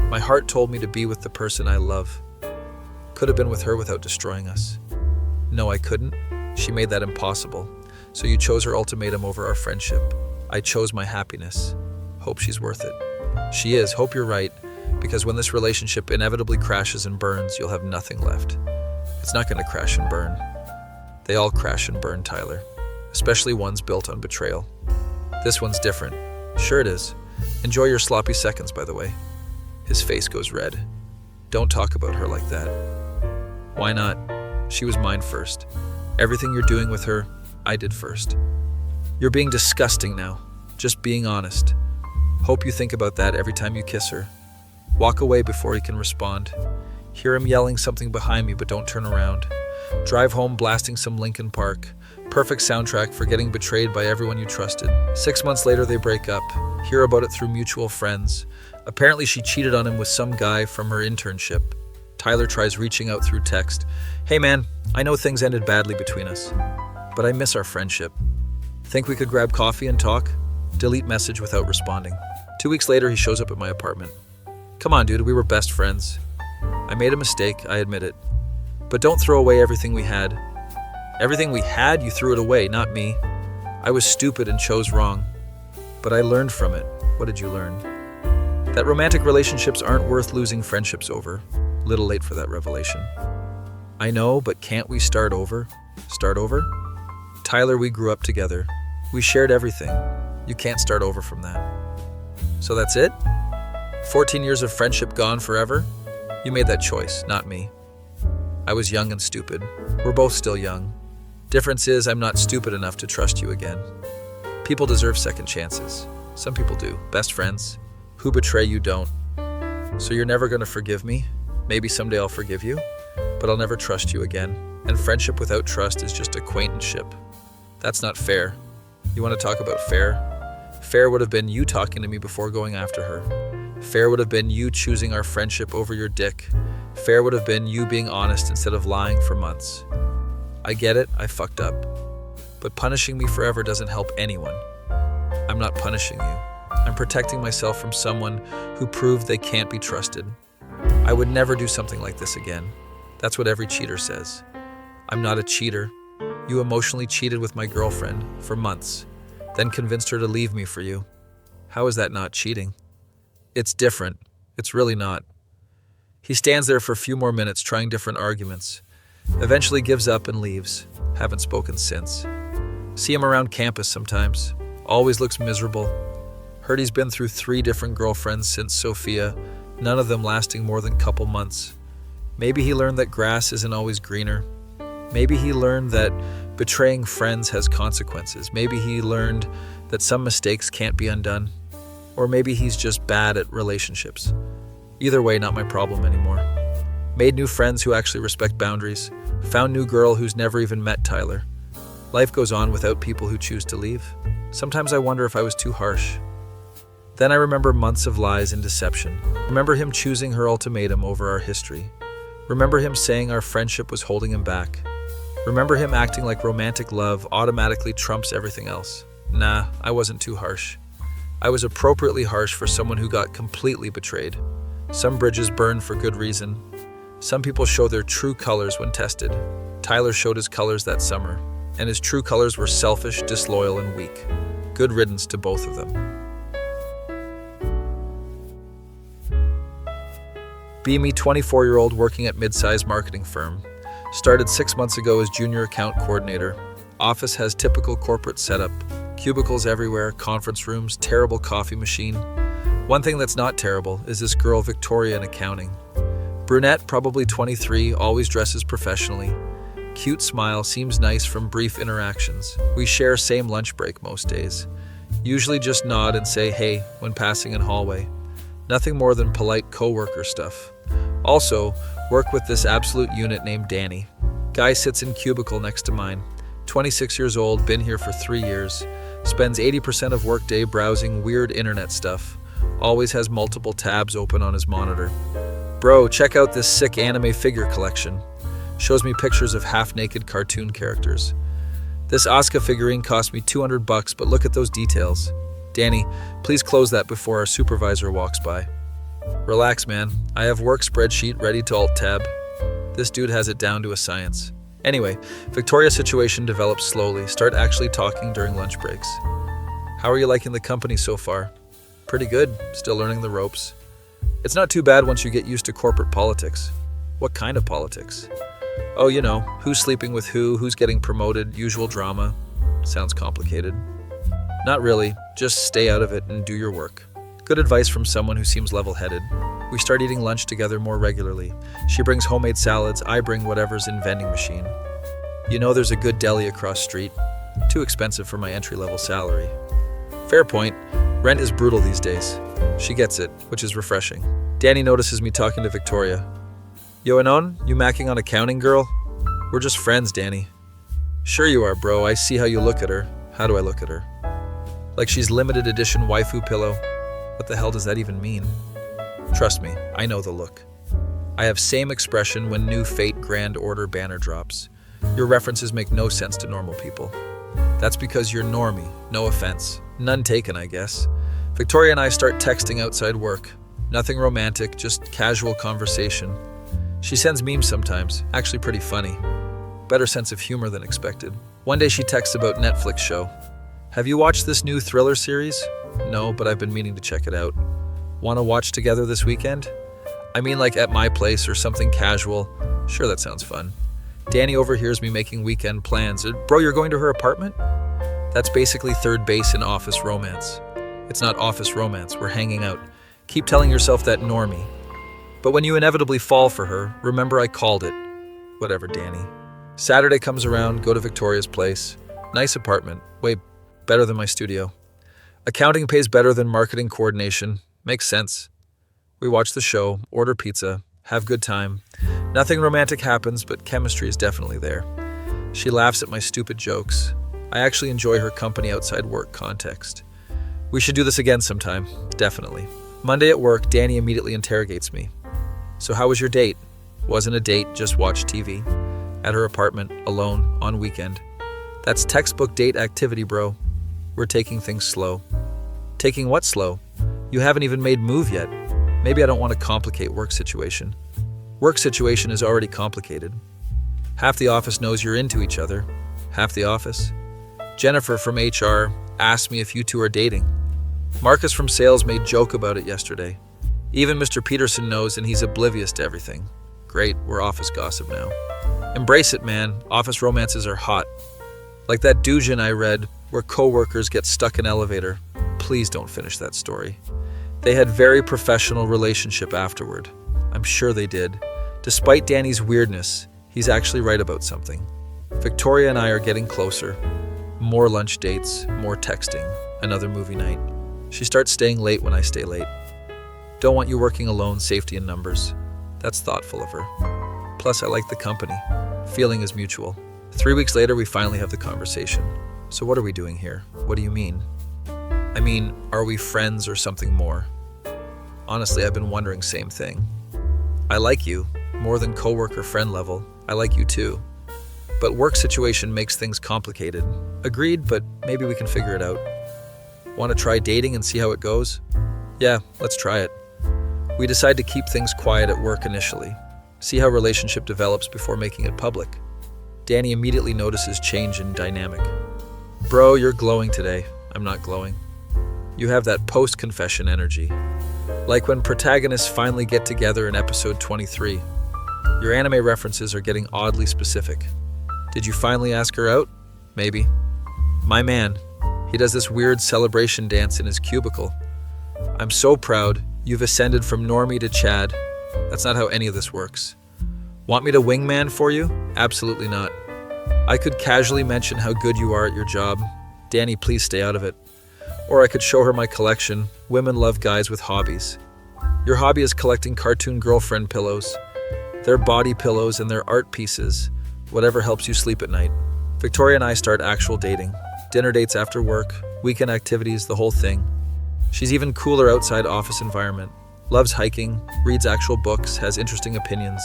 My heart told me to be with the person I love. Could have been with her without destroying us. No, I couldn't. She made that impossible. So you chose her ultimatum over our friendship. I chose my happiness. Hope she's worth it. She is. Hope you're right. Because when this relationship inevitably crashes and burns, you'll have nothing left. It's not going to crash and burn. They all crash and burn, Tyler. Especially ones built on betrayal. This one's different. Sure it is. Enjoy your sloppy seconds, by the way. His face goes red. Don't talk about her like that. Why not? She was mine first. Everything you're doing with her, I did first. You're being disgusting now. Just being honest. Hope you think about that every time you kiss her. Walk away before he can respond. Hear him yelling something behind me, but don't turn around. Drive home blasting some Linkin Park. Perfect soundtrack for getting betrayed by everyone you trusted. 6 months later, they break up. Hear about it through mutual friends. Apparently, she cheated on him with some guy from her internship. Tyler tries reaching out through text. Hey man, I know things ended badly between us, but I miss our friendship. Think we could grab coffee and talk? Delete message without responding. 2 weeks later, he shows up at my apartment. Come on, dude, we were best friends. I made a mistake, I admit it. But don't throw away everything we had. Everything we had, you threw it away, not me. I was stupid and chose wrong. But I learned from it. What did you learn? That romantic relationships aren't worth losing friendships over. Little late for that revelation. I know, but can't we start over? Start over? Tyler, we grew up together. We shared everything. You can't start over from that. So that's it? 14 years of friendship gone forever? You made that choice, not me. I was young and stupid. We're both still young. Difference is I'm not stupid enough to trust you again. People deserve second chances. Some people do. Best friends. Who betray you don't. So you're never going to forgive me? Maybe someday I'll forgive you, but I'll never trust you again. And friendship without trust is just acquaintanceship. That's not fair. You want to talk about fair? Fair would have been you talking to me before going after her. Fair would have been you choosing our friendship over your dick. Fair would have been you being honest instead of lying for months. I get it, I fucked up. But punishing me forever doesn't help anyone. I'm not punishing you. I'm protecting myself from someone who proved they can't be trusted. I would never do something like this again. That's what every cheater says. I'm not a cheater. You emotionally cheated with my girlfriend for months, then convinced her to leave me for you. How is that not cheating? It's different. It's really not. He stands there for a few more minutes trying different arguments, eventually gives up and leaves. Haven't spoken since. See him around campus sometimes. Always looks miserable. Heard he's been through 3 different girlfriends since Sophia, none of them lasting more than a couple months. Maybe he learned that grass isn't always greener. Maybe he learned that betraying friends has consequences. Maybe he learned that some mistakes can't be undone. Or maybe he's just bad at relationships. Either way, not my problem anymore. Made new friends who actually respect boundaries. Found new girl who's never even met Tyler. Life goes on without people who choose to leave. Sometimes I wonder if I was too harsh. Then I remember months of lies and deception. Remember him choosing her ultimatum over our history. Remember him saying our friendship was holding him back. Remember him acting like romantic love automatically trumps everything else. Nah, I wasn't too harsh. I was appropriately harsh for someone who got completely betrayed. Some bridges burn for good reason. Some people show their true colors when tested. Tyler showed his colors that summer, and his true colors were selfish, disloyal, and weak. Good riddance to both of them. Be me, 24-year-old working at mid-sized marketing firm. Started 6 months ago as junior account coordinator. Office has typical corporate setup. Cubicles everywhere, conference rooms, terrible coffee machine. One thing that's not terrible is this girl Victoria in accounting. Brunette, probably 23, always dresses professionally. Cute smile, seems nice from brief interactions. We share same lunch break most days. Usually just nod and say hey when passing in hallway. Nothing more than polite coworker stuff. Also, work with this absolute unit named Danny. Guy sits in cubicle next to mine. 26 years old, been here for 3 years. Spends 80% of workday browsing weird internet stuff. Always has multiple tabs open on his monitor. Bro, check out this sick anime figure collection. Shows me pictures of half-naked cartoon characters. This Asuka figurine cost me $200, but look at those details. Danny, please close that before our supervisor walks by. Relax, man. I have work spreadsheet ready to alt-tab. This dude has it down to a science. Anyway, Victoria's situation develops slowly. Start actually talking during lunch breaks. How are you liking the company so far? Pretty good. Still learning the ropes. It's not too bad once you get used to corporate politics. What kind of politics? Oh, you know, who's sleeping with who's getting promoted, usual drama. Sounds complicated. Not really. Just stay out of it and do your work. Good advice from someone who seems level-headed. We start eating lunch together more regularly. She brings homemade salads, I bring whatever's in vending machine. You know there's a good deli across street. Too expensive for my entry-level salary. Fair point. Rent is brutal these days. She gets it, which is refreshing. Danny notices me talking to Victoria. Yo, Anon, you macking on accounting, girl? We're just friends, Danny. Sure you are, bro. I see how you look at her. How do I look at her? Like she's limited edition waifu pillow. What the hell does that even mean? Trust me, I know the look. I have same expression when new Fate Grand Order banner drops. Your references make no sense to normal people. That's because you're normie, no offense. None taken, I guess. Victoria and I start texting outside work. Nothing romantic, just casual conversation. She sends memes sometimes, actually pretty funny. Better sense of humor than expected. One day she texts about Netflix show. Have you watched this new thriller series? No, but I've been meaning to check it out. Want to watch together this weekend? I mean like at my place or something casual. Sure, that sounds fun. Danny overhears me making weekend plans. Bro, you're going to her apartment? That's basically third base in office romance. It's not office romance, we're hanging out. Keep telling yourself that, normie. But when you inevitably fall for her, remember I called it. Whatever, Danny. Saturday comes around, go to Victoria's place. Nice apartment, way better than my studio. Accounting pays better than marketing coordination. Makes sense. We watch the show, order pizza, have good time. Nothing romantic happens, but chemistry is definitely there. She laughs at my stupid jokes. I actually enjoy her company outside work context. We should do this again sometime, definitely. Monday at work, Danny immediately interrogates me. So how was your date? Wasn't a date, just watched TV. At her apartment, alone, on weekend. That's textbook date activity, bro. We're taking things slow. Taking what slow? You haven't even made move yet. Maybe I don't want to complicate work situation. Work situation is already complicated. Half the office knows you're into each other. Half the office. Jennifer from HR asked me if you two are dating. Marcus from sales made joke about it yesterday. Even Mr. Peterson knows and he's oblivious to everything. Great, we're office gossip now. Embrace it, man. Office romances are hot. Like that doujin I read where co-workers get stuck in elevator. Please don't finish that story. They had very professional relationship afterward. I'm sure they did. Despite Danny's weirdness, he's actually right about something. Victoria and I are getting closer. More lunch dates, more texting, another movie night. She starts staying late when I stay late. Don't want you working alone, safety in numbers. That's thoughtful of her. Plus, I like the company. Feeling is mutual. 3 weeks later, we finally have the conversation. So what are we doing here? What do you mean? I mean, are we friends or something more? Honestly, I've been wondering same thing. I like you, more than coworker friend level. I like you too. But work situation makes things complicated. Agreed, but maybe we can figure it out. Want to try dating and see how it goes? Yeah, let's try it. We decide to keep things quiet at work initially. See how relationship develops before making it public. Danny immediately notices change in dynamic. Bro, you're glowing today. I'm not glowing. You have that post-confession energy. Like when protagonists finally get together in episode 23. Your anime references are getting oddly specific. Did you finally ask her out? Maybe. My man, he does this weird celebration dance in his cubicle. I'm so proud you've ascended from normie to Chad. That's not how any of this works. Want me to wingman for you? Absolutely not. I could casually mention how good you are at your job. Danny, please stay out of it. Or I could show her my collection. Women love guys with hobbies. Your hobby is collecting cartoon girlfriend pillows. They're body pillows and they're art pieces. Whatever helps you sleep at night. Victoria and I start actual dating. Dinner dates after work, weekend activities, the whole thing. She's even cooler outside office environment. Loves hiking, reads actual books, has interesting opinions.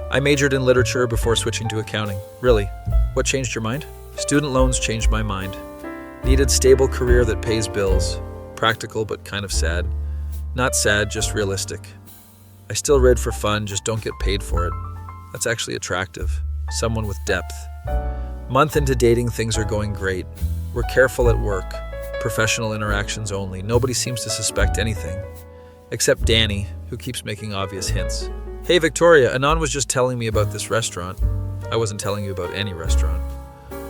I majored in literature before switching to accounting. Really? What changed your mind? Student loans changed my mind. Needed stable career that pays bills. Practical but kind of sad. Not sad, just realistic. I still read for fun, just don't get paid for it. That's actually attractive. Someone with depth. Month into dating, things are going great. We're careful at work. Professional interactions only. Nobody seems to suspect anything. Except Danny, who keeps making obvious hints. Hey Victoria, Anon was just telling me about this restaurant. I wasn't telling you about any restaurant.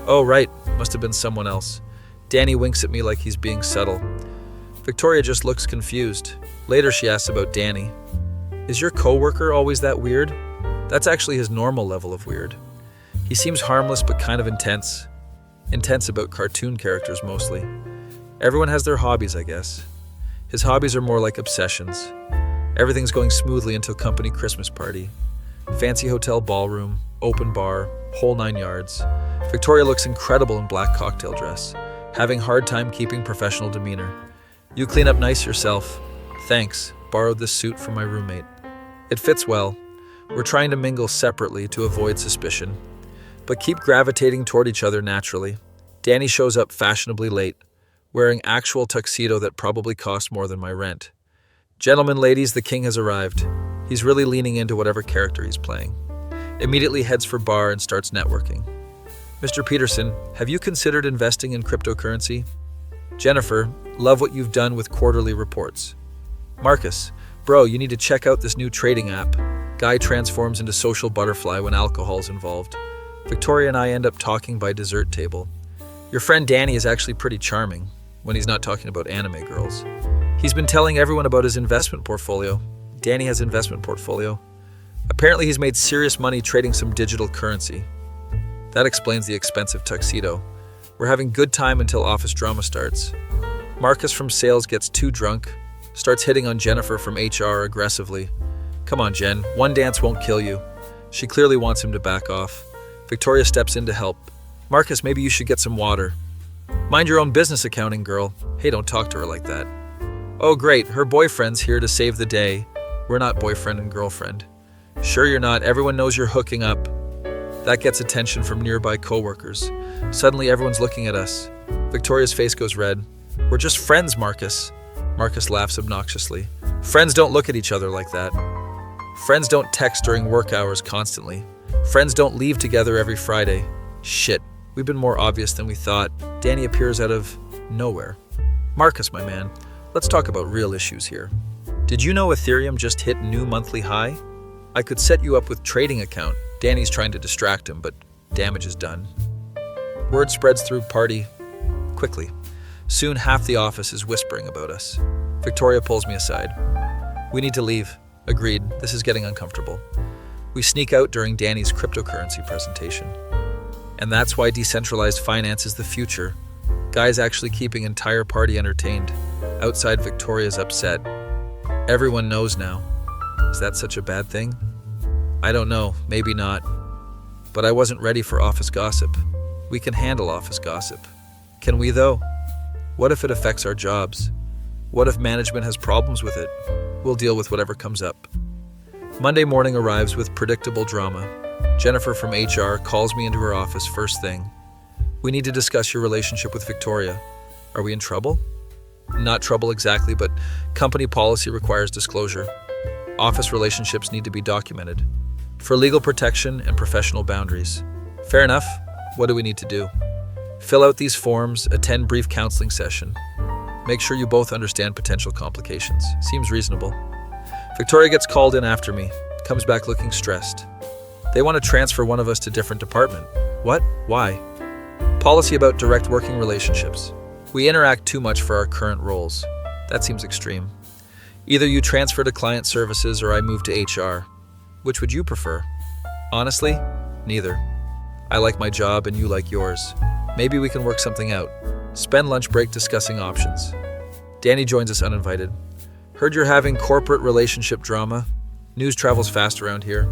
Oh right, must have been someone else. Danny winks at me like he's being subtle. Victoria just looks confused. Later she asks about Danny. Is your coworker always that weird? That's actually his normal level of weird. He seems harmless but kind of intense. Intense about cartoon characters mostly. Everyone has their hobbies, I guess. His hobbies are more like obsessions. Everything's going smoothly until company Christmas party. Fancy hotel ballroom, open bar, whole 9 yards. Victoria looks incredible in black cocktail dress, having hard time keeping professional demeanor. You clean up nice yourself. Thanks, borrowed this suit from my roommate. It fits well. We're trying to mingle separately to avoid suspicion, but keep gravitating toward each other naturally. Danny shows up fashionably late, wearing actual tuxedo that probably cost more than my rent. Gentlemen, ladies, the king has arrived. He's really leaning into whatever character he's playing. Immediately heads for bar and starts networking. Mr. Peterson, have you considered investing in cryptocurrency? Jennifer, love what you've done with quarterly reports. Marcus, bro, you need to check out this new trading app. Guy transforms into social butterfly when alcohol's involved. Victoria and I end up talking by dessert table. Your friend Danny is actually pretty charming when he's not talking about anime girls. He's been telling everyone about his investment portfolio. Danny has investment portfolio. Apparently he's made serious money trading some digital currency. That explains the expensive tuxedo. We're having good time until office drama starts. Marcus from sales gets too drunk, starts hitting on Jennifer from HR aggressively. Come on, Jen, one dance won't kill you. She clearly wants him to back off. Victoria steps in to help. Marcus, maybe you should get some water. Mind your own business, accounting girl. Hey, don't talk to her like that. Oh great, her boyfriend's here to save the day. We're not boyfriend and girlfriend. Sure you're not, everyone knows you're hooking up. That gets attention from nearby coworkers. Suddenly everyone's looking at us. Victoria's face goes red. We're just friends, Marcus. Marcus laughs obnoxiously. Friends don't look at each other like that. Friends don't text during work hours constantly. Friends don't leave together every Friday. Shit, we've been more obvious than we thought. Danny appears out of nowhere. Marcus, my man, let's talk about real issues here. Did you know Ethereum just hit new monthly high? I could set you up with trading account. Danny's trying to distract him, but damage is done. Word spreads through party quickly. Soon half the office is whispering about us. Victoria pulls me aside. We need to leave. Agreed, this is getting uncomfortable. We sneak out during Danny's cryptocurrency presentation. And that's why decentralized finance is the future. Guys actually keeping entire party entertained. Outside, Victoria's upset. Everyone knows now. Is that such a bad thing? I don't know, maybe not. But I wasn't ready for office gossip. We can handle office gossip. Can we though? What if it affects our jobs? What if management has problems with it? We'll deal with whatever comes up. Monday morning arrives with predictable drama. Jennifer from HR calls me into her office first thing. We need to discuss your relationship with Victoria. Are we in trouble? Not trouble exactly, but company policy requires disclosure. Office relationships need to be documented. For legal protection and professional boundaries. Fair enough. What do we need to do? Fill out these forms, attend brief counseling session. Make sure you both understand potential complications. Seems reasonable. Victoria gets called in after me, comes back looking stressed. They want to transfer one of us to different department. What? Why? Policy about direct working relationships. We interact too much for our current roles. That seems extreme. Either you transfer to client services or I move to HR. Which would you prefer? Honestly, neither. I like my job and you like yours. Maybe we can work something out. Spend lunch break discussing options. Danny joins us uninvited. Heard you're having corporate relationship drama. News travels fast around here.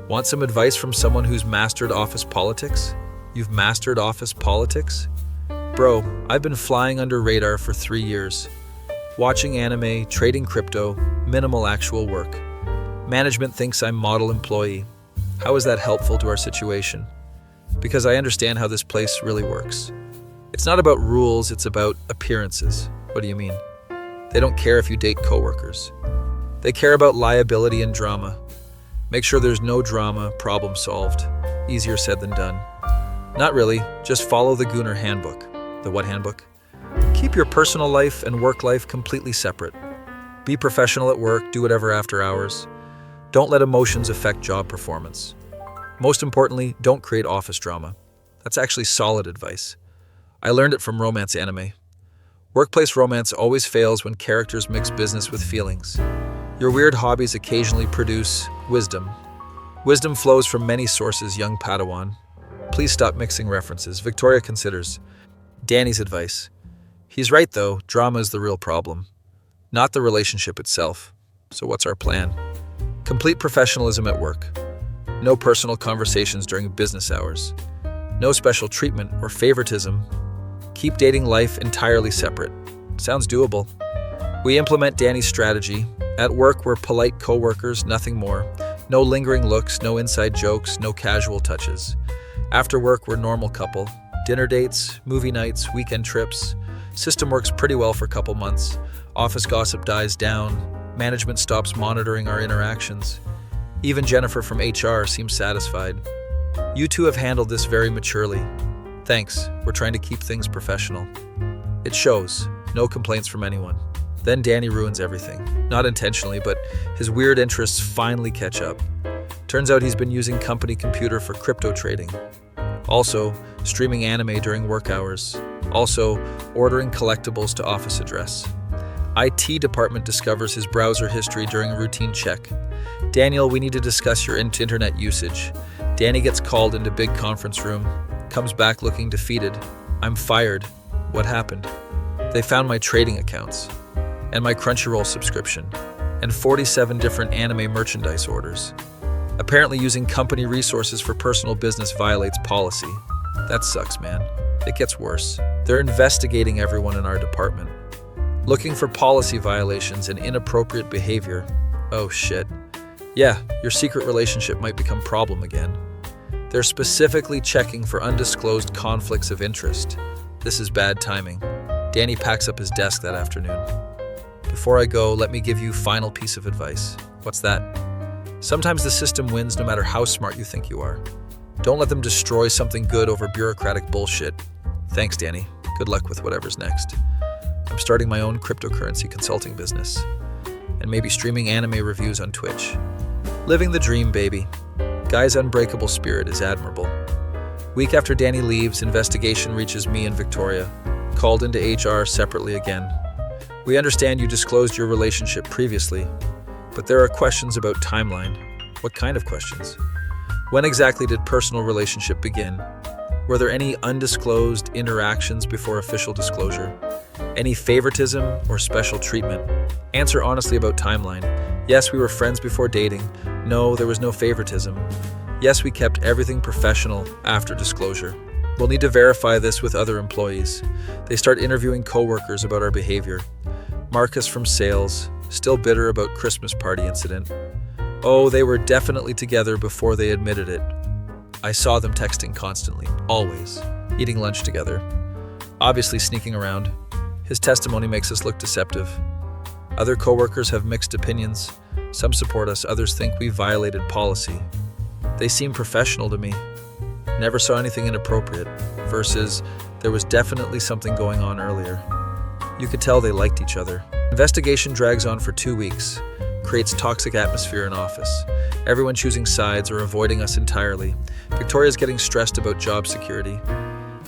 Want some advice from someone who's mastered office politics? You've mastered office politics? Bro, I've been flying under radar for 3 years. Watching anime, trading crypto, minimal actual work. Management thinks I'm model employee. How is that helpful to our situation? Because I understand how this place really works. It's not about rules, it's about appearances. What do you mean? They don't care if you date coworkers. They care about liability and drama. Make sure there's no drama, problem solved. Easier said than done. Not really, just follow the Gunnar handbook. The what handbook? Keep your personal life and work life completely separate. Be professional at work, do whatever after hours. Don't let emotions affect job performance. Most importantly, don't create office drama. That's actually solid advice. I learned it from romance anime. Workplace romance always fails when characters mix business with feelings. Your weird hobbies occasionally produce wisdom. Wisdom flows from many sources, young Padawan. Please stop mixing references. Victoria considers. Danny's advice. He's right though, drama is the real problem. Not the relationship itself. So what's our plan? Complete professionalism at work. No personal conversations during business hours. No special treatment or favoritism. Keep dating life entirely separate. Sounds doable. We implement Danny's strategy. At work, we're polite coworkers, nothing more. No lingering looks, no inside jokes, no casual touches. After work, we're normal couple. Dinner dates, movie nights, weekend trips. System works pretty well for a couple months. Office gossip dies down. Management stops monitoring our interactions. Even Jennifer from HR seems satisfied. You two have handled this very maturely. Thanks, we're trying to keep things professional. It shows, no complaints from anyone. Then Danny ruins everything. Not intentionally, but his weird interests finally catch up. Turns out he's been using company computer for crypto trading. Also, streaming anime during work hours. Also, ordering collectibles to office address. IT department discovers his browser history during a routine check. Daniel, we need to discuss your internet usage. Danny gets called into big conference room, comes back looking defeated. I'm fired. What happened? They found my trading accounts, and my Crunchyroll subscription, and 47 different anime merchandise orders. Apparently using company resources for personal business violates policy. That sucks, man. It gets worse. They're investigating everyone in our department. Looking for policy violations and inappropriate behavior. Oh shit. Yeah, your secret relationship might become problem again. They're specifically checking for undisclosed conflicts of interest. This is bad timing. Danny packs up his desk that afternoon. Before I go, let me give you final piece of advice. What's that? Sometimes the system wins no matter how smart you think you are. Don't let them destroy something good over bureaucratic bullshit. Thanks, Danny. Good luck with whatever's next. I'm starting my own cryptocurrency consulting business. And maybe streaming anime reviews on Twitch. Living the dream, baby. Guy's unbreakable spirit is admirable. Week after Danny leaves, investigation reaches me and Victoria, called into HR separately again. We understand you disclosed your relationship previously, but there are questions about timeline. What kind of questions? When exactly did personal relationship begin? Were there any undisclosed interactions before official disclosure? Any favoritism or special treatment? Answer honestly about timeline. Yes, we were friends before dating. No, there was no favoritism. Yes, we kept everything professional after disclosure. We'll need to verify this with other employees. They start interviewing coworkers about our behavior. Marcus from sales, still bitter about Christmas party incident. Oh, they were definitely together before they admitted it. I saw them texting constantly, always, eating lunch together, obviously sneaking around. His testimony makes us look deceptive. Other coworkers have mixed opinions. Some support us, others think we violated policy. They seem professional to me. Never saw anything inappropriate, versus there was definitely something going on earlier. You could tell they liked each other. Investigation drags on for 2 weeks, creates toxic atmosphere in office. Everyone choosing sides or avoiding us entirely. Victoria's getting stressed about job security.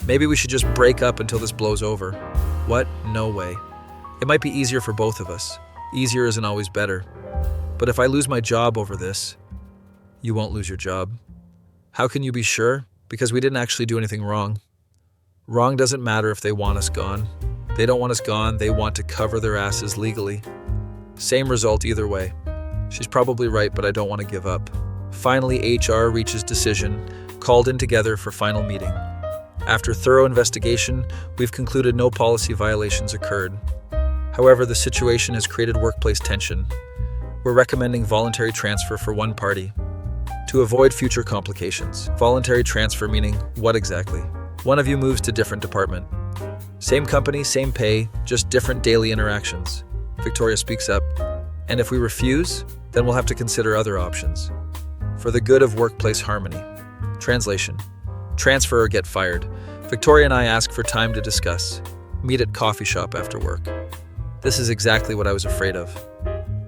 Maybe we should just break up until this blows over. What? No way. It might be easier for both of us. Easier isn't always better. But if I lose my job over this, you won't lose your job. How can you be sure? Because we didn't actually do anything wrong. Wrong doesn't matter if they want us gone. They don't want us gone, they want to cover their asses legally. Same result either way. She's probably right, but I don't want to give up. Finally, HR reaches decision, called in together for final meeting. After thorough investigation, we've concluded no policy violations occurred. However, the situation has created workplace tension. We're recommending voluntary transfer for one party to avoid future complications. Voluntary transfer meaning what exactly? One of you moves to different department. Same company, same pay, just different daily interactions. Victoria speaks up. And if we refuse, then we'll have to consider other options. For the good of workplace harmony. Translation: transfer or get fired. Victoria and I ask for time to discuss. Meet at coffee shop after work. This is exactly what I was afraid of.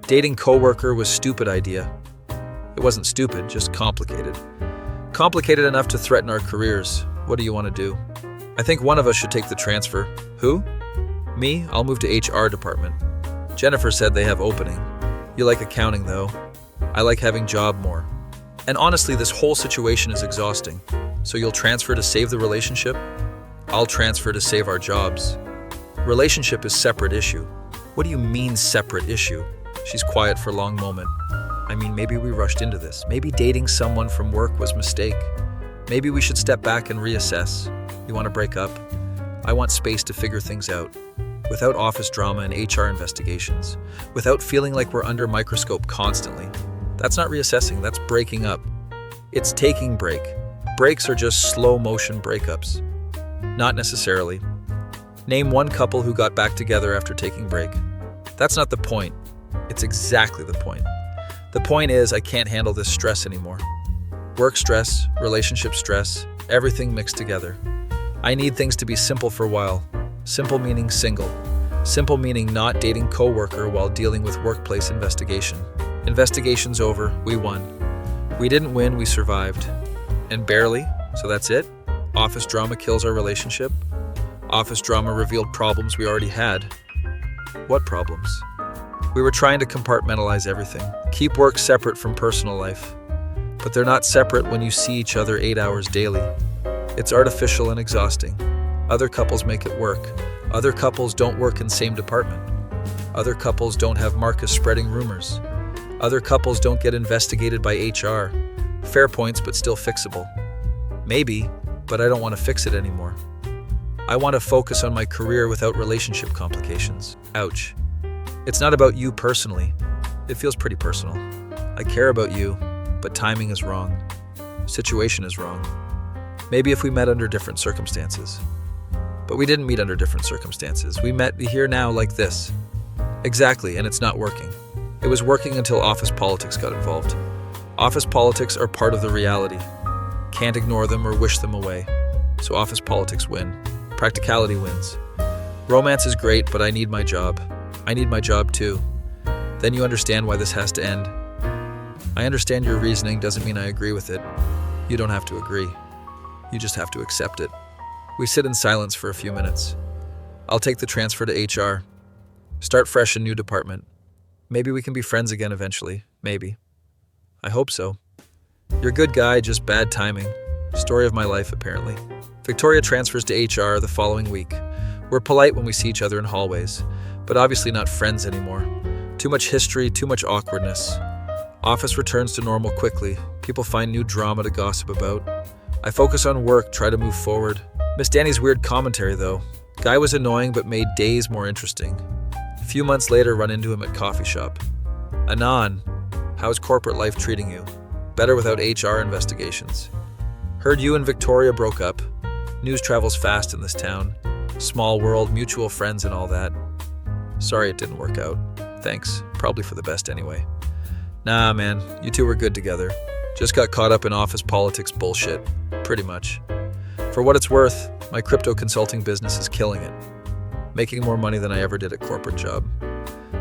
Dating coworker was stupid idea. It wasn't stupid, just complicated. Complicated enough to threaten our careers. What do you want to do? I think one of us should take the transfer. Who? Me? I'll move to HR department. Jennifer said they have opening. You like accounting though. I like having job more. And honestly, this whole situation is exhausting. So you'll transfer to save the relationship? I'll transfer to save our jobs. Relationship is separate issue. What do you mean separate issue? She's quiet for a long moment. I mean, maybe we rushed into this. Maybe dating someone from work was a mistake. Maybe we should step back and reassess. You want to break up? I want space to figure things out. Without office drama and HR investigations. Without feeling like we're under microscope constantly. That's not reassessing, that's breaking up. It's taking break. Breaks are just slow motion breakups. Not necessarily. Name one couple who got back together after taking break. That's not the point. It's exactly the point. The point is I can't handle this stress anymore. Work stress, relationship stress, everything mixed together. I need things to be simple for a while. Simple meaning single. Simple meaning not dating coworker while dealing with workplace investigation. Investigation's over, we won. We didn't win, we survived. And barely, so that's it? Office drama kills our relationship? Office drama revealed problems we already had. What problems? We were trying to compartmentalize everything. Keep work separate from personal life. But they're not separate when you see each other 8 hours daily. It's artificial and exhausting. Other couples make it work. Other couples don't work in same department. Other couples don't have Marcus spreading rumors. Other couples don't get investigated by HR. Fair points, but still fixable. Maybe, but I don't want to fix it anymore. I want to focus on my career without relationship complications. Ouch. It's not about you personally. It feels pretty personal. I care about you, but timing is wrong. Situation is wrong. Maybe if we met under different circumstances. But we didn't meet under different circumstances. We met here now like this. Exactly, and it's not working. It was working until office politics got involved. Office politics are part of the reality. Can't ignore them or wish them away. So office politics win. Practicality wins. Romance is great, but I need my job. I need my job too. Then you understand why this has to end. I understand your reasoning doesn't mean I agree with it. You don't have to agree. You just have to accept it. We sit in silence for a few minutes. I'll take the transfer to HR. Start fresh in new department. Maybe we can be friends again eventually. Maybe. I hope so. You're a good guy, just bad timing. Story of my life, apparently. Victoria transfers to HR the following week. We're polite when we see each other in hallways, but obviously not friends anymore. Too much history, too much awkwardness. Office returns to normal quickly. People find new drama to gossip about. I focus on work, try to move forward. Miss Danny's weird commentary, though. Guy was annoying but made days more interesting. A few months later, run into him at coffee shop. Anon, how's corporate life treating you? Better without HR investigations. Heard you and Victoria broke up. News travels fast in this town. Small world, mutual friends and all that. Sorry it didn't work out. Thanks. Probably for the best anyway. Nah, man. You two were good together. Just got caught up in office politics bullshit. Pretty much. For what it's worth, my crypto consulting business is killing it. Making more money than I ever did at corporate job.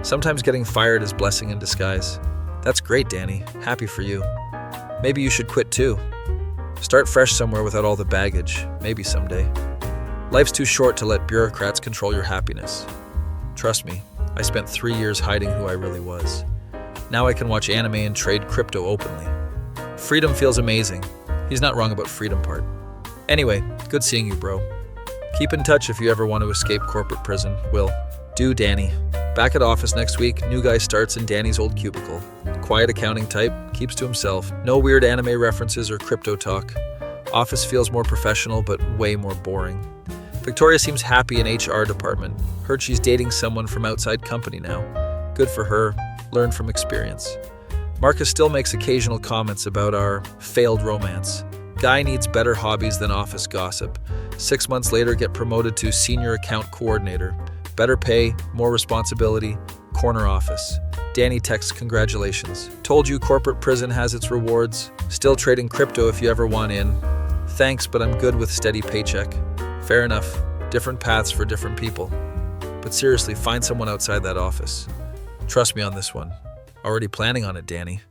Sometimes getting fired is blessing in disguise. That's great, Danny. Happy for you. Maybe you should quit too. Start fresh somewhere without all the baggage. Maybe someday. Life's too short to let bureaucrats control your happiness. Trust me, I spent 3 years hiding who I really was. Now I can watch anime and trade crypto openly. Freedom feels amazing. He's not wrong about freedom part. Anyway, good seeing you, bro. Keep in touch if you ever want to escape corporate prison. Will. Do, Danny. Back at office next week, new guy starts in Danny's old cubicle. Quiet accounting type, keeps to himself. No weird anime references or crypto talk. Office feels more professional, but way more boring. Victoria seems happy in HR department. Heard she's dating someone from outside company now. Good for her. Learn from experience. Marcus still makes occasional comments about our failed romance. Guy needs better hobbies than office gossip. 6 months later, get promoted to senior account coordinator. Better pay, more responsibility, corner office. Danny texts congratulations. Told you corporate prison has its rewards. Still trading crypto if you ever want in. Thanks, but I'm good with steady paycheck. Fair enough. Different paths for different people. But seriously, find someone outside that office. Trust me on this one. Already planning on it, Danny.